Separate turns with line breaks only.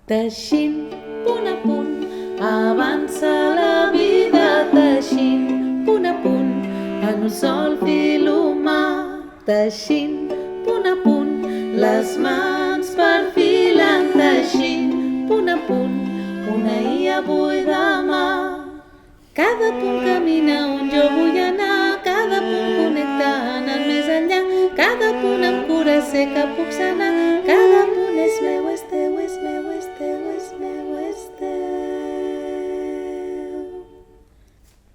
Teixint, punt a punt, avança la vida. Teixint, punt a punt, en un sol fil humà. Teixint, punt a punt, les mans perfilen. Teixint, punt a punt, una i avui demà. Cada punt camina